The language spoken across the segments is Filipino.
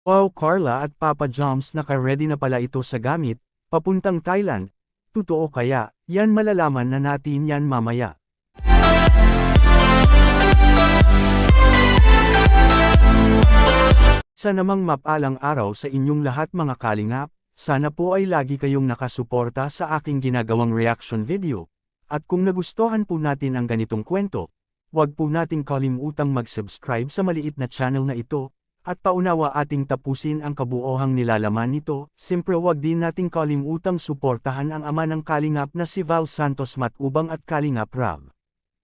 Wow, Carla at Papa Joms, naka-ready na pala ito sa gamit, papuntang Thailand. Totoo kaya? Yan, malalaman na natin yan mamaya. Sa namang mapalang araw sa inyong lahat mga kalingap, sana po ay lagi kayong nakasuporta sa aking ginagawang reaction video. At kung nagustuhan po natin ang ganitong kwento, huwag po nating kalimutang mag-subscribe sa maliit na channel na ito, at paunawa ating tapusin ang kabuohang nilalaman nito. Siyempre huwag din nating kalimutang suportahan ang ama ng kalingap na si Val Santos Matubang at Kalingap Rab.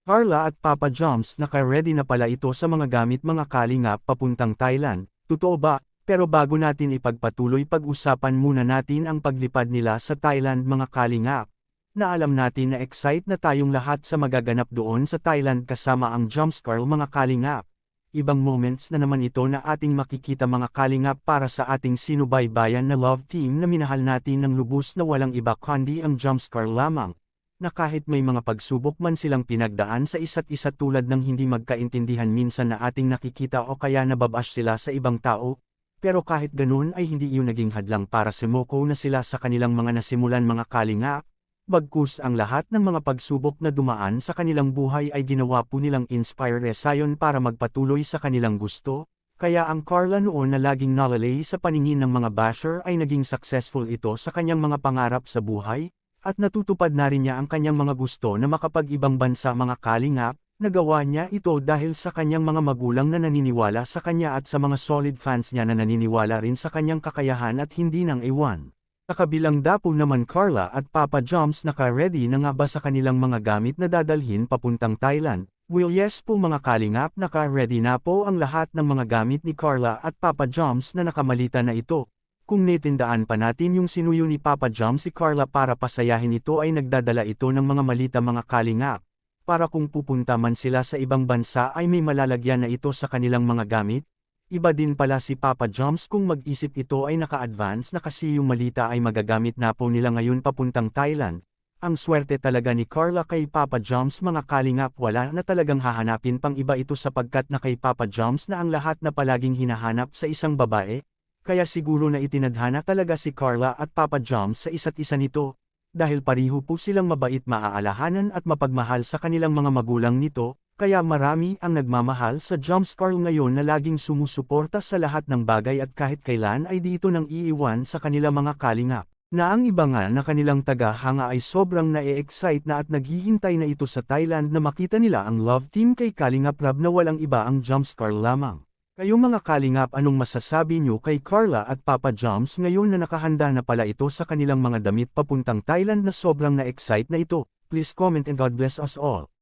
Carla at Papa Joms, naka-ready na pala ito sa mga gamit mga kalingap papuntang Thailand. Totoo ba? Pero bago natin ipagpatuloy, pag-usapan muna natin ang paglipad nila sa Thailand mga kalingap. Na alam natin na excite na tayong lahat sa magaganap doon sa Thailand kasama ang Jomscarl mga kalingap. Ibang moments na naman ito na ating makikita mga kalingap para sa ating sinubaybayan na love team na minahal natin ng lubos na walang iba kundi ang Jomscarl lamang. Na kahit may mga pagsubok man silang pinagdaan sa isa't isa tulad ng hindi magkaintindihan minsan na ating nakikita o kaya nababash sila sa ibang tao, pero kahit ganun ay hindi iyon naging hadlang para sumoko na sila sa kanilang mga nasimulan mga kalingap. Bagkus ang lahat ng mga pagsubok na dumaan sa kanilang buhay ay ginawa po nilang inspiration para magpatuloy sa kanilang gusto, kaya ang Carla noon na laging nalalay sa paningin ng mga basher ay naging successful ito sa kanyang mga pangarap sa buhay, at natutupad na rin niya ang kanyang mga gusto na makapag-ibang bansa mga kalingap. Nagawa niya ito dahil sa kanyang mga magulang na naniniwala sa kanya at sa mga solid fans niya na naniniwala rin sa kanyang kakayahan at hindi nang iwan. Sa kabilang dapo naman, Carla at Papa Joms, naka-ready na nga ba sa kanilang mga gamit na dadalhin papuntang Thailand? Well, yes po mga kalingap, naka-ready na po ang lahat ng mga gamit ni Carla at Papa Joms na nakamalita na ito. Kung netindaan pa natin yung sinuyo ni Papa Joms si Carla para pasayahin ito, ay nagdadala ito ng mga malita mga kalingap. Para kung pupunta man sila sa ibang bansa ay may malalagyan na ito sa kanilang mga gamit. Iba din pala si Papa Joms kung mag-isip ito ay naka-advance na kasi yung malita ay magagamit na po nila ngayon papuntang Thailand. Ang swerte talaga ni Carla kay Papa Joms mga kalingap, wala na talagang hahanapin pang iba ito sapagkat na kay Papa Joms na ang lahat na palaging hinahanap sa isang babae. Kaya siguro na itinadhana talaga si Carla at Papa Joms sa isa't isa nito. Dahil pariho po silang mabait, maaalahanan at mapagmahal sa kanilang mga magulang nito. Kaya marami ang nagmamahal sa Jomscarl ngayon na laging sumusuporta sa lahat ng bagay at kahit kailan ay dito nang iiwan sa kanila mga kalingap. Na ang iba nga na kanilang tagahanga ay sobrang na-e-excite na at naghihintay na ito sa Thailand na makita nila ang love team kay Kalingap Rab na walang iba ang Jomscarl lamang. Kayo mga kalingap, anong masasabi nyo kay Carla at Papa Joms ngayon na nakahanda na pala ito sa kanilang mga damit papuntang Thailand na sobrang na-excite na ito? Please comment and God bless us all.